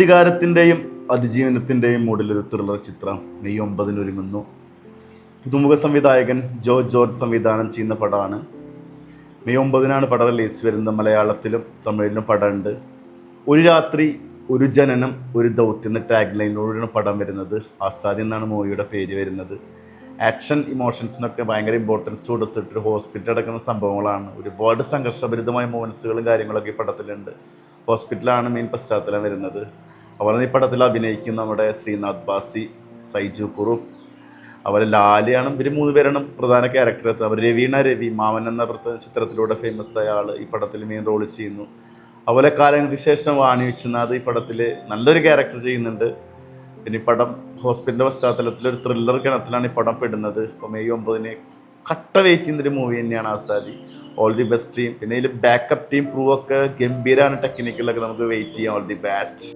അധികാരത്തിൻ്റെയും അതിജീവനത്തിൻ്റെയും മൂഡിലൊരു thriller ചിത്രം May 9 ഒരുങ്ങുന്നു. പുതുമുഖ സംവിധായകൻ ജോ ജോർജ് സംവിധാനം ചെയ്യുന്ന പടമാണ്. മെയ് 9 പടം റിലീസ് വരുന്നത്. മലയാളത്തിലും തമിഴിലും പടമുണ്ട്. ഒരു രാത്രി, ഒരു ജനനം, ഒരു ദൗത്യം എന്ന ടാഗ് ലൈനിലൂടെയാണ് പടം വരുന്നത്. ആസാദി എന്നാണ് മൂവിയുടെ പേര് വരുന്നത്. ആക്ഷൻ ഇമോഷൻസിനൊക്കെ ഭയങ്കര ഇമ്പോർട്ടൻസ് കൊടുത്തിട്ട് ഒരു ഹോസ്പിറ്റൽ അടക്കുന്ന സംഭവങ്ങളാണ്. ഒരുപാട് സംഘർഷഭരിതമായ മൂവ്മെൻറ്റ്സുകളും കാര്യങ്ങളൊക്കെ ഈ പടത്തിലുണ്ട്. ഹോസ്പിറ്റലാണ് മെയിൻ പശ്ചാത്തലം വരുന്നത്. അതുപോലെ ഈ പടത്തിൽ അഭിനയിക്കുന്ന നമ്മുടെ ശ്രീനാഥ് ബാസി, സൈജു കുറുപ്പ്, അതുപോലെ ലാലിയാണ്. ഇവർ 3 പേരാണ് പ്രധാന ക്യാരക്ടർ. അവർ രവി മാമൻ എന്ന ചിത്രത്തിലൂടെ ഫേമസ് ആയ ആൾ ഈ പടത്തിൽ മെയിൻ റോൾ ചെയ്യുന്നു. അതുപോലെ കാലങ്ങൾക്ക് ശേഷം വാണി വിശ്വനാഥ് ഈ പടത്തിൽ നല്ലൊരു ക്യാരക്ടർ ചെയ്യുന്നുണ്ട്. പിന്നെ ഈ പടം ഹോസ്പിറ്റലിൻ്റെ പശ്ചാത്തലത്തിൽ ഒരു ത്രില്ലർ ഗണത്തിലാണ് ഈ പടം പെടുന്നത്. അപ്പോൾ മെയ് 9 കട്ട വെയിറ്റ് ചെയ്യുന്നൊരു മൂവി തന്നെയാണ് Azadi. All the best team. പിന്നെ ഇതിൽ ബാക്കപ്പ് ടീം പ്രൂവ് ഒക്കെ ഗംഭീരമാണ്. ടെക്നിക്കലൊക്കെ നമുക്ക് വെയിറ്റ് ചെയ്യാം. All the best.